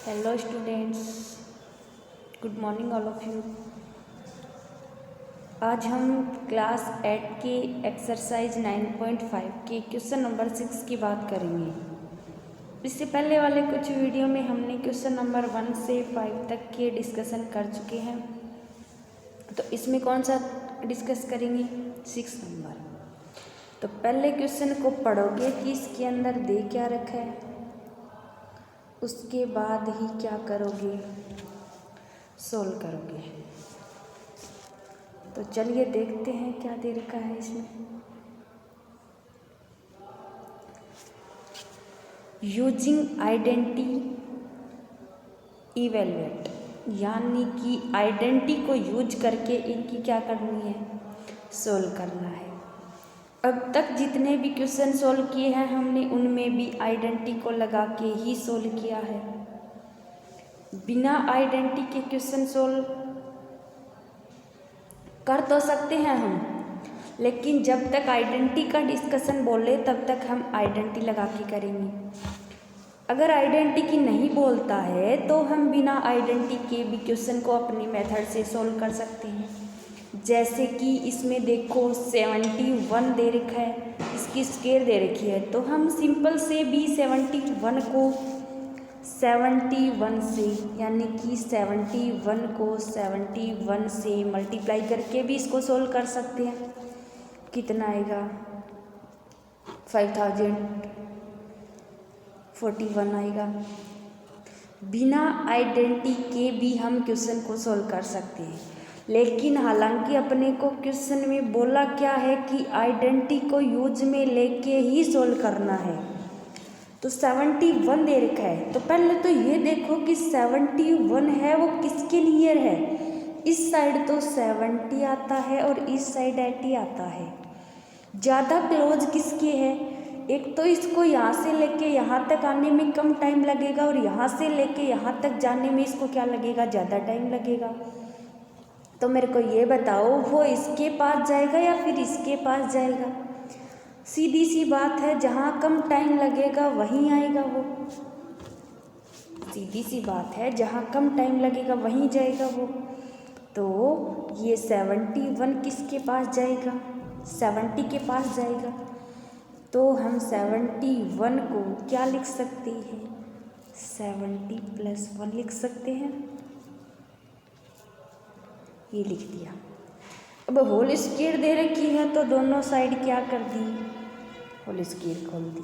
Hello students, good morning all of you. आज हम class 8 के एक्सरसाइज 9.5 के क्वेश्चन नंबर 6 की बात करेंगे। इससे पहले वाले कुछ वीडियो में हमने क्वेश्चन नंबर 1 से 5 तक के डिस्कशन कर चुके हैं, तो इसमें कौन सा डिस्कस करेंगे? 6 नंबर। तो पहले क्वेश्चन को पढ़ोगे कि इसके अंदर दे क्या रखा है, उसके बाद ही क्या करोगे, सोल्व करोगे। तो चलिए देखते हैं क्या दे रखा है इसमें। यूजिंग आइडेंटिटी इवेलुएट, यानी कि आइडेंटिटी को यूज करके इनकी क्या करनी है, सोल्व करना है। अब तक जितने भी क्वेश्चन सोल्व किए हैं हमने, उनमें भी आइडेंटिटी को लगा के ही सोल्व किया है। बिना आइडेंटिटी के क्वेश्चन सोल्व कर तो सकते हैं हम, लेकिन जब तक आइडेंटिटी का डिस्कशन बोले तब तक हम आइडेंटिटी लगा के करेंगे। अगर आइडेंटिटी की नहीं बोलता है तो हम बिना आइडेंटिटी के भी क्वेश्चन को अपनी मेथड से सोल्व कर सकते हैं। जैसे कि इसमें देखो 71 दे रखा है, इसकी स्केयर दे रखी है, तो हम सिंपल से भी 71 को 71 से, यानी कि 71 को 71 से मल्टीप्लाई करके भी इसको सोल्व कर सकते हैं। कितना आएगा? 5041 आएगा। बिना आइडेंटिटी के भी हम क्वेश्चन को सोल्व कर सकते हैं, लेकिन हालांकि अपने को क्वेश्चन में बोला क्या है कि आइडेंटिटी को यूज में लेके ही सोल्व करना है। तो 71 दे रखा है, तो पहले तो ये देखो कि 71 है वो किसके नियर है। इस साइड तो 70 आता है और इस साइड 80 आता है। ज़्यादा क्लोज किसके है? एक तो इसको यहाँ से लेके यहाँ तक आने में कम टाइम लगेगा, और यहाँ से लेके यहाँ तक जाने में इसको क्या लगेगा, ज़्यादा टाइम लगेगा। तो मेरे को ये बताओ, वो इसके पास जाएगा या फिर इसके पास जाएगा? सीधी सी बात है, जहाँ कम टाइम लगेगा वहीं आएगा वो। सीधी सी बात है, जहाँ कम टाइम लगेगा वहीं जाएगा वो। तो ये 71 किसके पास जाएगा? 70 के पास जाएगा। तो हम 71 को क्या लिख सकते हैं? 70 + 1 लिख सकते हैं। ये लिख दिया। अब होल स्क्वायर दे रखी है तो दोनों साइड क्या कर दी, होल स्क्वायर खोल दी।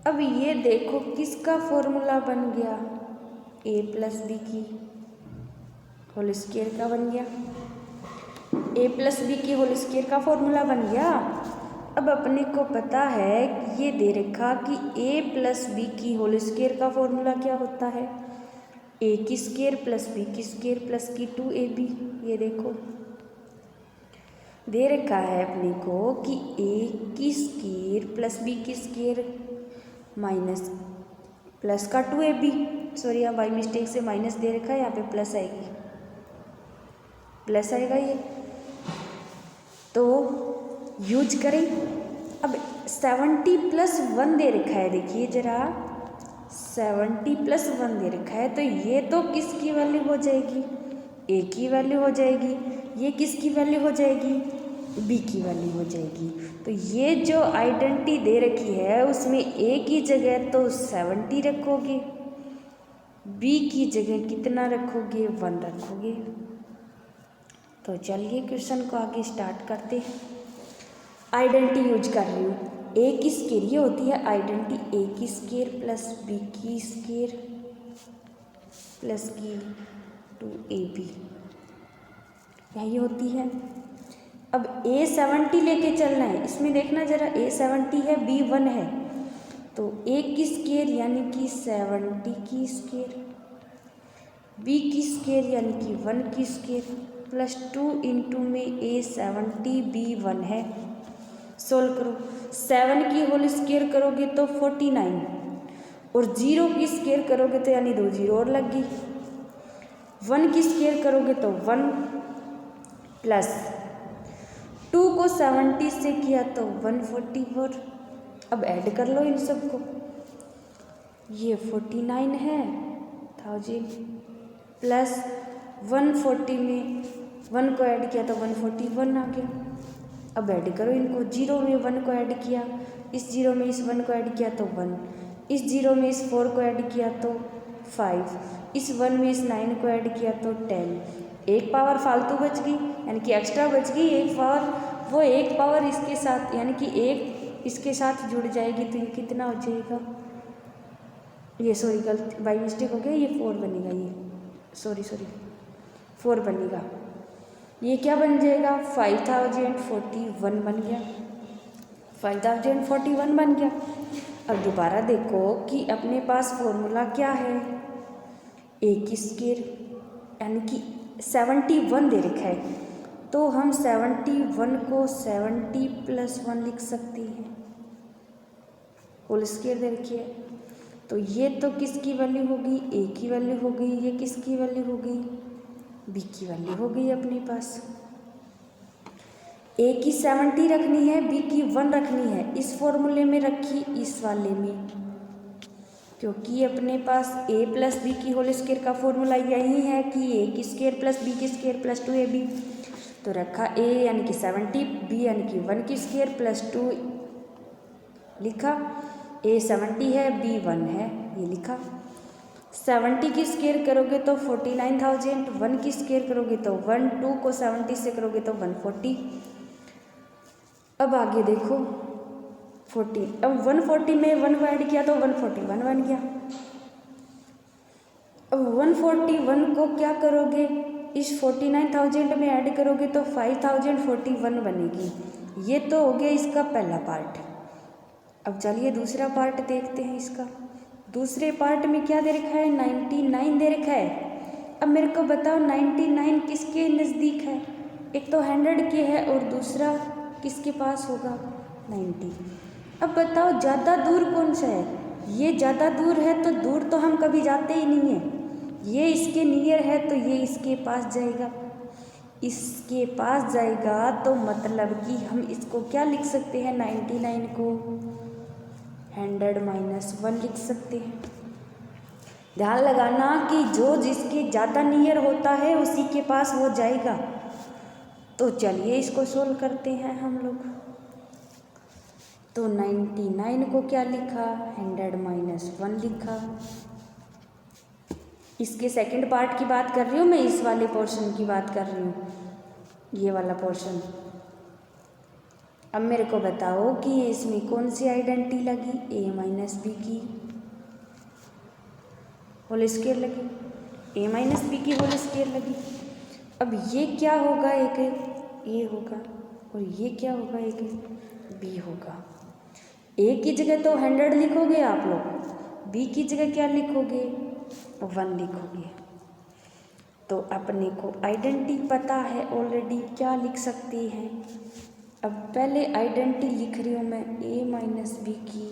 अब ये देखो किसका फॉर्मूला बन गया, a + b की होल स्क्वायर का बन गया। a + b की होल स्क्वायर का फॉर्मूला बन गया। अब अपने को पता है कि ये दे रखा कि a + b की होल स्क्वायर का फॉर्मूला क्या होता है, a की स्क्वायर + b की स्क्वायर प्लस की 2ab। ये देखो दे रखा है अपने को कि a की स्क्वायर + b की स्क्वायर माइनस प्लस का 2ab, सॉरी यहाँ बाई मिस्टेक से माइनस दे रखा है, यहाँ पे प्लस आएगी, प्लस आएगा ये। तो यूज करें। अब 70 + 1 दे रखा है, देखिए ज़रा 70 + 1 दे रखा है, तो ये तो किसकी वैल्यू हो जाएगी, a की वैल्यू हो जाएगी। ये किसकी वैल्यू हो जाएगी, b की वैल्यू हो जाएगी। तो ये जो आइडेंटिटी दे रखी है उसमें a की जगह तो 70 रखोगे, b की जगह कितना रखोगे, 1 रखोगे। तो चलिए क्वेश्चन को आगे स्टार्ट करते हैं। आइडेंटिटी यूज कर रही हूँ, a की स्क्वायर, ये होती है आइडेंटिटी, a की स्क्वायर + b की स्क्वायर प्लस की 2ab, यही होती है। अब a 70 लेके चलना है, इसमें देखना ज़रा, a 70 है, b 1 है, तो a की स्क्वायर यानी कि 70 की स्क्वायर, b की स्क्वायर यानी कि 1 की स्क्वायर प्लस 2 इंटू में a 70 b 1 है। सोल्व करो, 7 की होल स्क्वायर करोगे तो 49, और 0 की स्क्वायर करोगे तो यानी 2 0 और लग गई। 1 की स्क्वायर करोगे तो 1 प्लस 2 को 70 से किया तो 144। अब ऐड कर लो इन सबको, ये 49 है 1000 प्लस 140 में 1 को ऐड किया तो 141 आ गया। अब ऐड करो इनको, 0 में 1 को ऐड किया, इस 0 में इस 1 को ऐड किया तो 1, इस 0 में इस 4 को ऐड किया तो 5, इस 1 में इस 9 को ऐड किया तो 10। एक पावर फालतू बच गई, यानी कि एक्स्ट्रा बच गई एक पावर, वो एक पावर इसके साथ यानी कि एक इसके साथ जुड़ जाएगी तो ये कितना हो जाएगा, ये सॉरी गलती बाई मिस्टेक हो गया, ये 4 बनेगा, ये सॉरी 4 बनेगा, ये क्या बन जाएगा 5041 बन गया, 5041 बन गया। अब दोबारा देखो कि अपने पास फॉर्मूला क्या है, ए की स्क्वायर यानी कि 71 दे रखा है, तो हम 71 को 70 प्लस 1 लिख सकते हैं, होल स्क्वायर दे रखी है। तो ये तो किसकी वैल्यू होगी, ए की वैल्यू हो गई, ये किसकी वैल्यू हो गई, बी की वैल्यू हो गई अपने पास। ए की 70 रखनी है, बी की 1 रखनी है, इस फॉर्मूले में रखी, इस वाले में, क्योंकि अपने पास ए प्लस बी की होल स्क्वायर का फॉर्मूला यही है कि ए की स्क्वायर प्लस बी की स्क्वायर प्लस 2ab, तो रखा ए यानी कि 70, बी यानी कि 1 की स्क्वायर प्लस 2 लिखा, ए 70 है, बी 1 है, ये लिखा। 70 की स्क्वायर करोगे तो 49,000, 1 की स्क्वायर करोगे तो 1, 2 को 70 से करोगे तो 140। अब आगे देखो 40, अब 140 में 1 को ऐड किया तो 141 बन गया। अब 141 को क्या करोगे, इस 49,000 में ऐड करोगे तो 5041 बनेगी। ये तो हो गया इसका पहला पार्ट। अब चलिए दूसरा पार्ट देखते हैं इसका। दूसरे पार्ट में क्या दे रखा है, 99 दे रखा है। अब मेरे को बताओ 99 किसके नज़दीक है, एक तो 100 के है और दूसरा किसके पास होगा 90। अब बताओ ज़्यादा दूर कौन सा है, ये ज़्यादा दूर है, तो दूर तो हम कभी जाते ही नहीं हैं, ये इसके नियर है तो ये इसके पास जाएगा, इसके पास जाएगा, तो मतलब कि हम इसको क्या लिख सकते हैं, 99 को 100 - 1 लिख सकते हैं। ध्यान लगाना कि जो जिसके ज़्यादा नियर होता है उसी के पास वो जाएगा। तो चलिए इसको सोल्व करते हैं हम लोग। तो 99 को क्या लिखा, 100 - 1 लिखा। इसके सेकंड पार्ट की बात कर रही हूँ मैं, इस वाले पोर्शन की बात कर रही हूँ, ये वाला पोर्शन। अब मेरे को बताओ कि इसमें कौन सी आइडेंटिटी लगी, a - b की होल स्क्वायर लगी, a - b की होल स्क्वायर लगी। अब ये क्या होगा, एक a होगा और ये क्या होगा, एक b होगा। a की जगह तो 100 लिखोगे आप लोग, b की जगह क्या लिखोगे, 1 लिखोगे। तो अपने को आइडेंटिटी पता है ऑलरेडी, क्या लिख सकते हैं। अब पहले आइडेंटिटी लिख रही हूँ मैं, a - b की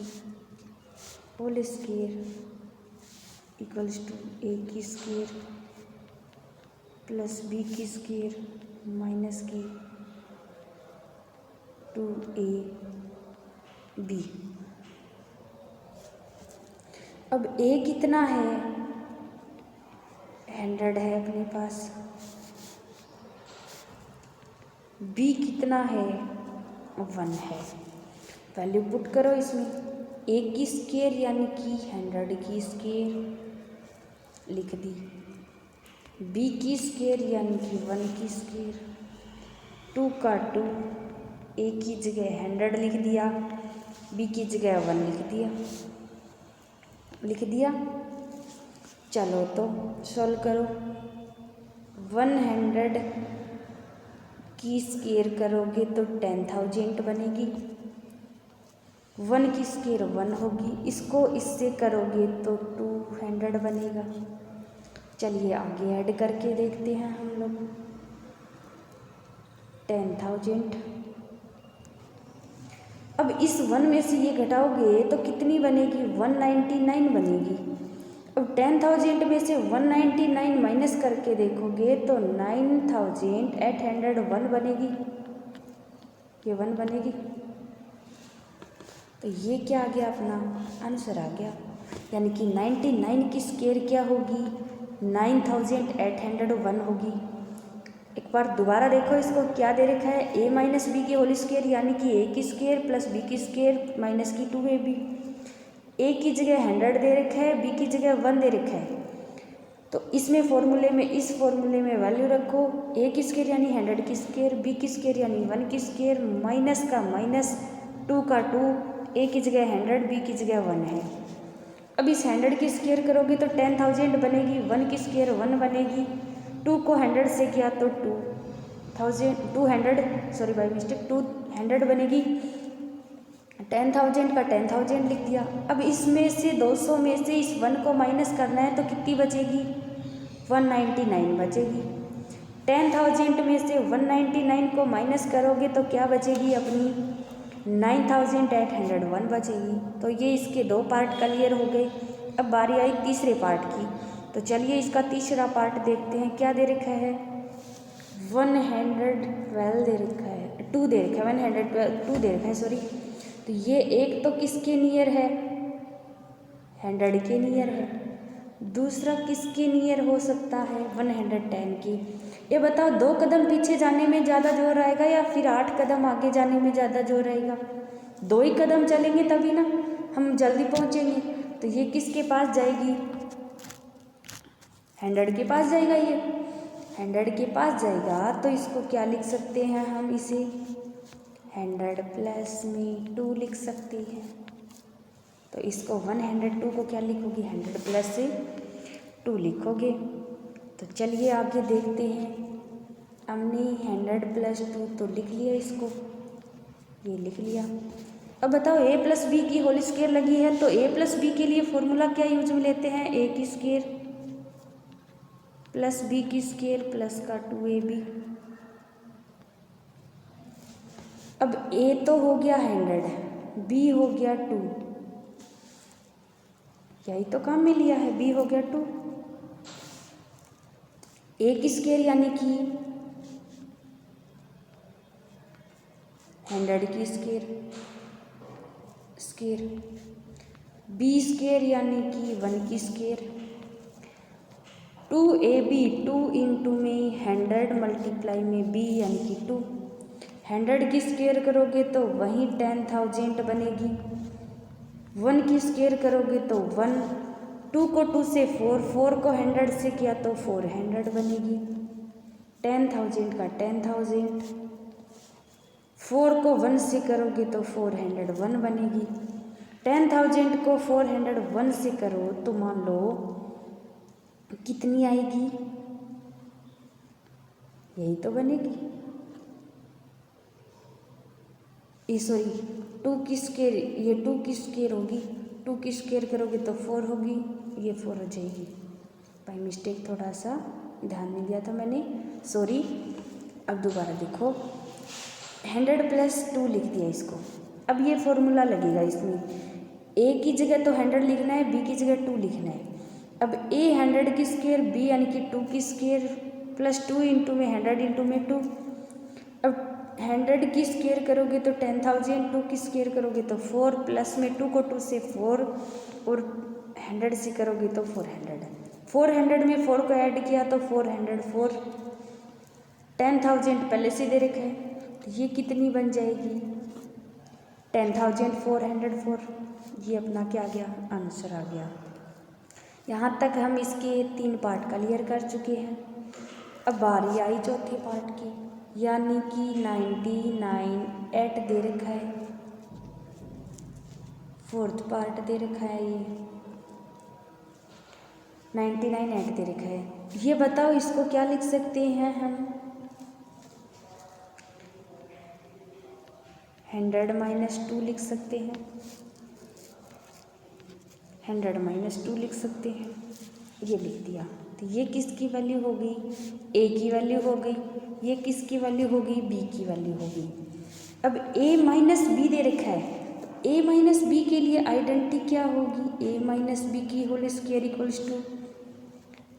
whole square equals to a की स्क्वायर प्लस b की स्क्वायर माइनस की 2ab। अब a कितना है, 100 है अपने पास, b कितना है, 1 है। वैल्यू पुट करो इसमें, a की स्क्वायर यानी कि 100 की स्क्वायर लिख दी, b की स्क्वायर यानी कि 1 की स्क्वायर, 2 का 2, a की जगह 100 लिख दिया, b की जगह 1 लिख दिया। चलो तो सॉल्व करो, 100 की स्क्वायर करोगे तो 10,000 बनेगी, 1 की स्क्वायर 1 होगी, इसको इससे करोगे तो 200 बनेगा। चलिए आगे ऐड करके देखते हैं हम लोग, 10,000। अब इस 1 में से ये घटाओगे तो कितनी बनेगी, 199 बनेगी। अब 10,000 में से 199 माइनस करके देखोगे तो 9,801 बनेगी, ये 1 बनेगी। तो ये क्या आ गया, अपना आंसर आ गया। यानी कि 99 की स्क्वायर क्या होगी, 9801 होगी। एक बार दोबारा देखो इसको, क्या दे रखा है, a माइनस बी की होल स्क्वायर यानी कि a की स्क्वायर प्लस b की स्क्वायर माइनस की 2ab। a की जगह 100 दे रखा है, b की जगह 1 दे रखा है। तो इसमें फॉर्मूले में, इस फॉर्मूले में वैल्यू रखो, a की स्क्वायर यानी 100 की स्क्वायर, b की स्क्वायर यानी 1 की स्क्वायर, माइनस का माइनस, 2 का 2, a की जगह 100 b की जगह 1 है। अब इस 100 की स्क्वायर करोगे तो 10,000 बनेगी, 1 की स्क्वायर 1 बनेगी, 2 को 100 से किया तो 200 बाई मिस्टेक 200 बनेगी, 10,000 का 10,000 लिख दिया। अब इसमें से 200 में से इस 1 को माइनस करना है तो कितनी बचेगी, 199 बचेगी। 10,000 में से 199 को माइनस करोगे तो क्या बचेगी अपनी, 9,801 बचेगी। तो ये इसके 2 पार्ट क्लियर हो गए। अब बारी आई तीसरे पार्ट की, तो चलिए इसका तीसरा पार्ट देखते हैं। क्या दे रखा है, 112 दे रखा है, 2 दे रखा है, 112 दे रखा है, सॉरी। तो ये एक तो किसके नियर है, 100 के नियर है। दूसरा किसके नियर हो सकता है, 110 की। ये बताओ 2 कदम पीछे जाने में ज़्यादा जोर आएगा या फिर 8 कदम आगे जाने में ज़्यादा जोर आएगा। 2 ही कदम चलेंगे तभी ना हम जल्दी पहुँचेंगे। तो ये किसके पास जाएगी, 100 के पास जाएगा। ये 100 के पास जाएगा तो इसको क्या लिख सकते हैं हम, इसे 100 प्लस में 2 लिख सकते हैं। तो इसको 102 को क्या लिखोगे, 100 प्लस से 2 लिखोगे। तो चलिए आगे देखते हैं। हमने 100 प्लस 2 तो लिख लिया, इसको ये लिख लिया। अब बताओ a प्लस बी की होल स्क्वायर लगी है तो a प्लस बी के लिए फॉर्मूला क्या यूज में लेते हैं, a की स्क्वायर प्लस b की स्क्वायर प्लस का 2ab। अब a तो हो गया 100, b हो गया 2, यही तो काम में लिया है, b हो गया 2। a की स्क्वायर यानी कि 100 की स्क्वायर, b स्क्वायर यानी कि 1 की स्क्वायर, 2ab, 2 इंटू में 100 मल्टीप्लाई में b यानी कि 2। 100 की स्क्वायर करोगे तो वहीं 10,000 बनेगी, 1 की स्क्वायर करोगे तो 1, 2 को 2 से 4, 4 को 100 से किया तो 400 बनेगी, 10,000 का 10,000, 4 को 1 से करोगे तो 401 बनेगी। 10,000 को 401 से करो तो मान लो कितनी आएगी, यही तो बनेगी, सॉरी 2 की स्क्वायर, ये 2 की स्क्वायर होगी, 2 की स्क्वायर करोगे तो 4 होगी, ये 4 हो जाएगी। बाई मिस्टेक थोड़ा सा ध्यान नहीं दिया था मैंने, सॉरी। अब दोबारा देखो, 100 प्लस 2 लिख दिया इसको। अब ये फॉर्मूला लगेगा इसमें, a की जगह तो 100 लिखना है, b की जगह 2 लिखना है। अब a 100 की स्क्वायर, b यानी कि 2 की स्क्वायर प्लस 2 इंटू में 100 इंटू में 2। अब 100 की स्क्वायर करोगे तो 10,000, 2 की स्क्वायर करोगे तो 4, प्लस में 2 को 2 से 4 और 100 से करोगे तो 400। 400 में 4 को ऐड किया तो 404, 10,000 पहले से दे रखा है तो ये कितनी बन जाएगी, 10,404। ये अपना क्या आ गया, आंसर आ गया। यहाँ तक हम इसके 3 पार्ट क्लियर कर चुके हैं। अब बारी आई चौथे पार्ट की, यानी कि 99 दे रखा है, 4th पार्ट दे रखा है, ये 99 दे रखा है। ये बताओ इसको क्या लिख सकते हैं हम, 100 माइनस 2 लिख सकते हैं, 100 माइनस 2 लिख सकते हैं, ये लिख दिया। तो ये किसकी वैल्यू हो गई, a की वैल्यू हो गई, ये किसकी वैल्यू हो गई, b की वैल्यू हो गई। अब a माइनस बी दे रखा है, तो a माइनस बी के लिए आइडेंटिटी क्या होगी, a माइनस बी की whole square equals to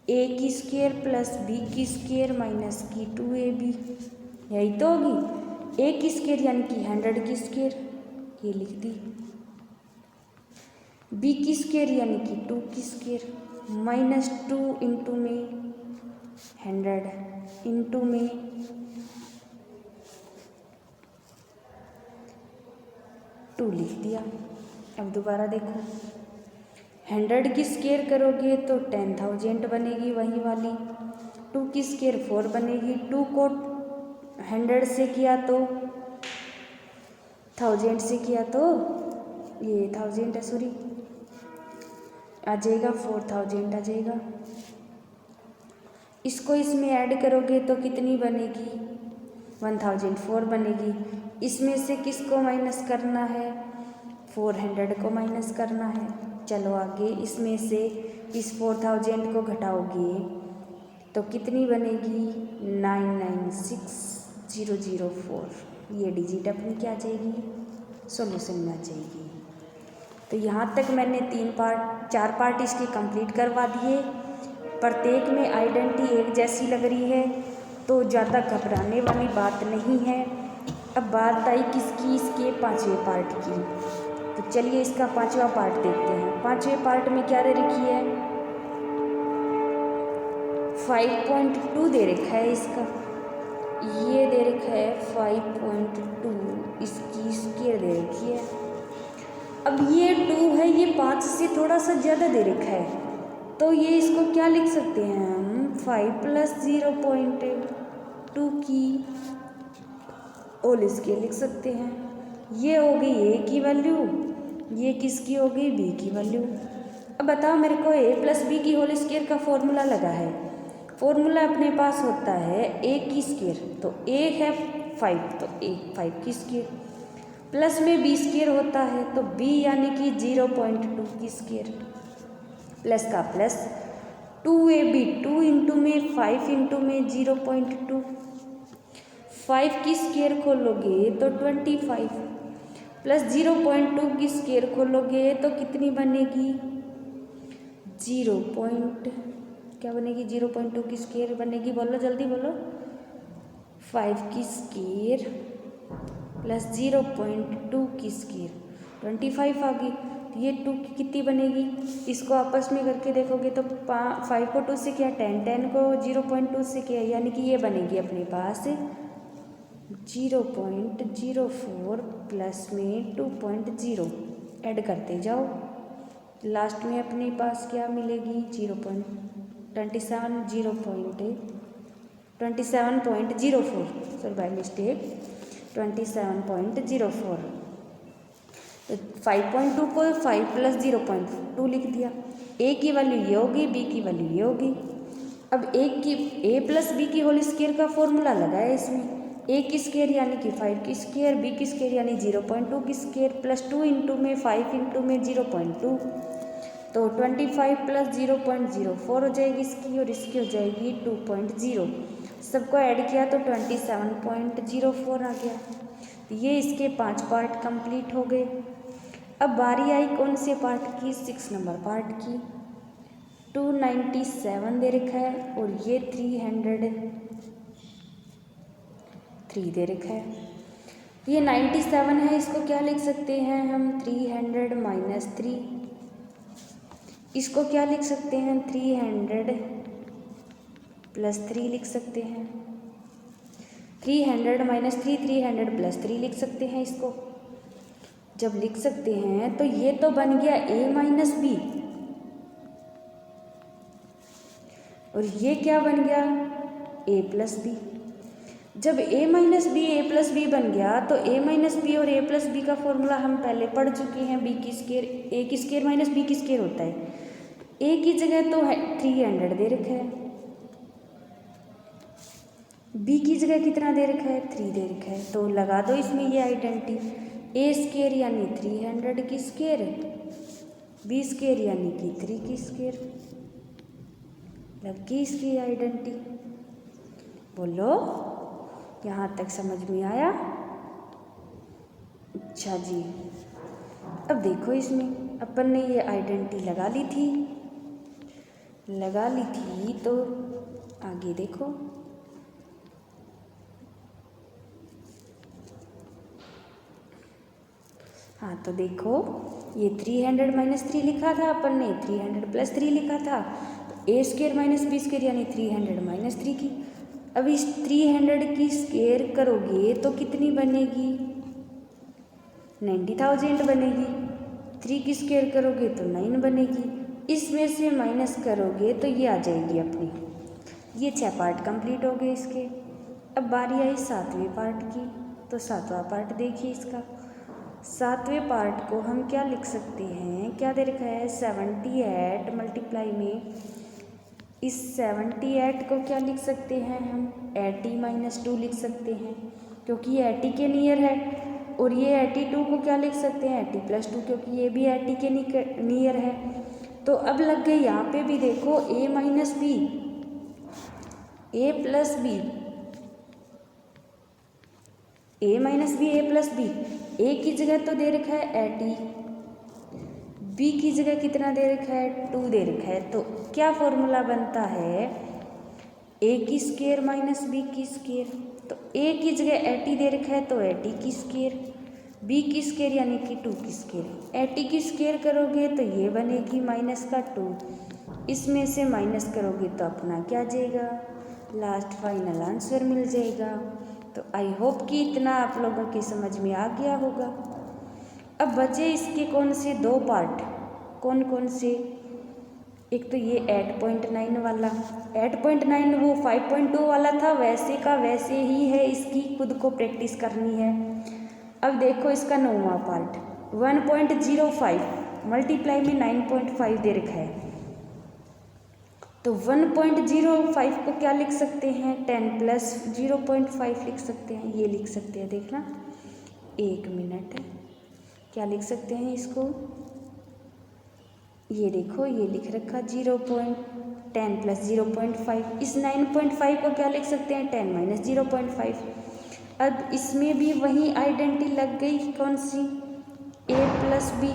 a की स्क्वायर प्लस b की स्क्वायर माइनस की 2ab, यही तो होगी। a की स्क्वायर यानी कि 100 की स्क्वायर, ये लिख दी। बी की स्क्वायर यानी कि 2 की स्क्वायर -2 इंटू में 100 इंटू में 2 लिख दिया। अब दोबारा देखो, 100 की स्क्वायर करोगे तो 10,000 बनेगी वही वाली, 2 की स्क्वायर 4 बनेगी, 2 को 100 से किया तो 1000 से किया तो ये 1000 है, सॉरी, आ जाएगा 4000 आ जाएगा। इसको इसमें ऐड करोगे तो कितनी बनेगी, 1004 बनेगी। इसमें से किसको माइनस करना है, 400 को माइनस करना है। चलो आगे, इसमें से इस 4000 को घटाओगे तो कितनी बनेगी, 996004। ये डिजिट अपनी क्या आ जाएगी, सॉल्यूशन में आ जाएगी। तो यहाँ तक मैंने 4 पार्ट इसके कंप्लीट करवा दिए। प्रत्येक में आइडेंटिटी एक जैसी लग रही है तो ज़्यादा घबराने वाली बात नहीं है। अब बात आई किसकी, इसके 5वें पार्ट की। तो चलिए इसका 5वां पार्ट देखते हैं। 5वें पार्ट में क्या दे रखी है, 5.2 दे रखा है इसका, ये दे रखा है 5.2, इसकी स्क्वायर दे रखी है। अब ये 2 है, ये 5 से थोड़ा सा ज़्यादा दे रखा है, तो ये इसको क्या लिख सकते हैं हम, 5 + 0.2 की होल स्क्वायर लिख सकते हैं। ये हो गई ए की वैल्यू, ये किसकी हो गई, बी की वैल्यू। अब बताओ मेरे को, ए + बी की होल स्क्वायर का फॉर्मूला लगा है। फॉर्मूला अपने पास होता है ए की स्क्वायर, तो ए है 5, तो ए 5 की स्क्वायर, प्लस में बी स्क्वायर होता है तो बी यानी कि 0.2 की स्क्वायर, प्लस का प्लस 2ab, 2 इंटू में 5 इंटू में 0.2, 5 की स्क्वायर खोलोगे तो 25, प्लस 0.2 की स्क्वायर खोलोगे तो कितनी बनेगी, 0.2 की स्क्वायर बनेगी, बोलो जल्दी बोलो, 5 की स्क्वायर प्लस 0.2 की स्क्वायर 25 आ गई। ये 2 की कितनी बनेगी, इसको आपस में करके देखोगे तो 5 को 2 से किया 10, 10 को 0.2 से किया, यानी कि ये बनेगी अपने पास 0.04 प्लस में 2.0, ऐड करते जाओ, लास्ट में अपने पास क्या मिलेगी, 27.04, सॉरी बाय मिस्टेक 27.04। तो 5.2 को 5 + 0.2 लिख दिया। ए की वैल्यू ये होगी, बी की वैल्यू ये होगी। अब ए + बी की होल स्क्वायर का फॉर्मूला लगा है इसमें, ए की स्क्वायर यानी कि 5 की स्क्वायर, बी की स्क्वायर यानी 0.2 की स्क्वायर, प्लस 2 इंटू में 5 इंटू में 0.2, तो 25 + 0.04 हो जाएगी इसकी, और इसकी हो जाएगी 2.0। सबको ऐड किया तो 27.04 आ गया। ये इसके 5 पार्ट कंप्लीट हो गए। अब बारी आई कौन से पार्ट की, 6 नंबर पार्ट की। 297 दे रखा है और ये 303 दे रखा है। ये 97 है, इसको क्या लिख सकते हैं हम, 300 - 3। इसको क्या लिख सकते हैं, 300 + 3 लिख सकते हैं। 300 - 3, 300 + 3 लिख सकते हैं इसको। जब लिख सकते हैं तो ये तो बन गया a - b, और ये क्या बन गया, a + b। जब a - b a + b बन गया तो a - b और a + b का फॉर्मूला हम पहले पढ़ चुके हैं, b की स्क्वायर a की स्क्वायर - b की स्क्वायर होता है। a की जगह तो है 300 दे रखा है, b की जगह कितना दे रखा है, 3 दे रखा है, तो लगा दो इसमें ये आइडेंटिटी, a स्क्वायर यानी 300 की स्क्वायर, b स्क्वायर यानी कि 3 की स्क्वायर, लग गई इसकी आइडेंटिटी। बोलो यहाँ तक समझ में आया, अच्छा जी। अब देखो इसमें अपन ने ये आइडेंटिटी लगा ली थी, तो आगे देखो, हाँ तो देखो ये 300 माइनस 3 लिखा था अपन ने, 300 प्लस 3 लिखा था, तो ए स्क्वेयर माइनस बी स्क्वेयर यानी 300 माइनस 3 की। अब इस 300 की स्क्वेयर करोगे तो कितनी बनेगी, 90,000 बनेगी। 3 की स्क्वेयर करोगे तो 9 बनेगी। इसमें से माइनस करोगे तो ये आ जाएगी अपनी। ये 6 पार्ट कंप्लीट हो गए इसके। अब बारी आई 7वें पार्ट की, तो 7वां पार्ट देखिए इसका। 7वें पार्ट को हम क्या लिख सकते हैं, क्या दे रखा है, 78 मल्टीप्लाई में इस 78 को क्या लिख सकते हैं हम, 80 माइनस 2 लिख सकते हैं, क्योंकि ये 80 के नियर है। और ये 82 को क्या लिख सकते हैं, 80 प्लस 2, क्योंकि ये भी 80 के नियर है। तो अब लग गई यहाँ पे भी देखो a minus B, A plus B, A minus B, A plus B. A की जगह तो दे रखा है 80, बी की जगह कितना दे रखा है, 2 दे रखा है। तो क्या फॉर्मूला बनता है, ए की स्क्वायर माइनस बी की स्क्वायर। तो ए की जगह 80 दे रखा है तो 80 की स्क्वायर, बी की स्क्वायर यानी कि 2 की स्क्वायर। 80 की स्क्वायर करोगे तो ये बनेगी माइनस का 2, इसमें से माइनस करोगे तो अपना क्या आ जाएगा, लास्ट फाइनल आंसर मिल जाएगा। तो आई होप कि इतना आप लोगों के समझ में आ गया होगा। अब बचे इसके कौन से 2 पार्ट, कौन कौन से, एक तो ये 8.9 वाला, 8.9 वो 5.2 वाला था, वैसे का वैसे ही है, इसकी खुद को प्रैक्टिस करनी है। अब देखो इसका 9वां पार्ट, 1.05 मल्टीप्लाई में 9.5 दे रखा है। तो 1.05 को क्या लिख सकते हैं, 10 प्लस 0.5 लिख सकते हैं, ये लिख सकते हैं। देखना 1 मिनट, क्या लिख सकते हैं इसको, ये देखो ये लिख रखा 0.10 प्लस 0.5। इस 9.5 को क्या लिख सकते हैं, 10 माइनस 0.5। अब इसमें भी वही आइडेंटिटी लग गई, कौन सी, a प्लस बी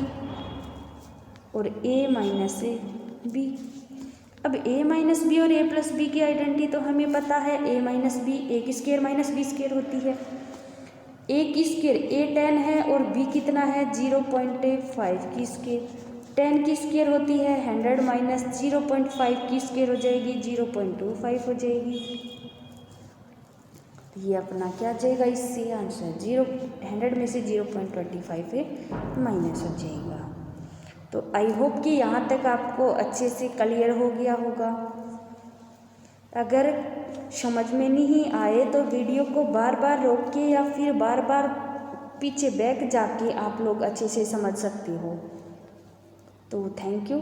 और a माइनस बी। अब a माइनस बी और a प्लस बी की आइडेंटिटी तो हमें पता है, a माइनस बी, a की स्क्वायर माइनस बी स्क्वायर होती है। a की स्क्वायर a 10 है और b कितना है, 0.5 की स्क्वायर। 10 की स्क्वायर होती है 100 माइनस 0.5 की स्क्वायर हो जाएगी 0.25 हो जाएगी। ये अपना क्या आ जाएगा, इससे आंसर 100 में से 0.25 माइनस हो जाएगा। तो आई होप कि यहाँ तक आपको अच्छे से क्लियर हो गया होगा। अगर समझ में नहीं आए तो वीडियो को बार बार रोक के या फिर बार बार पीछे बैक जाके आप लोग अच्छे से समझ सकते हो। तो थैंक यू।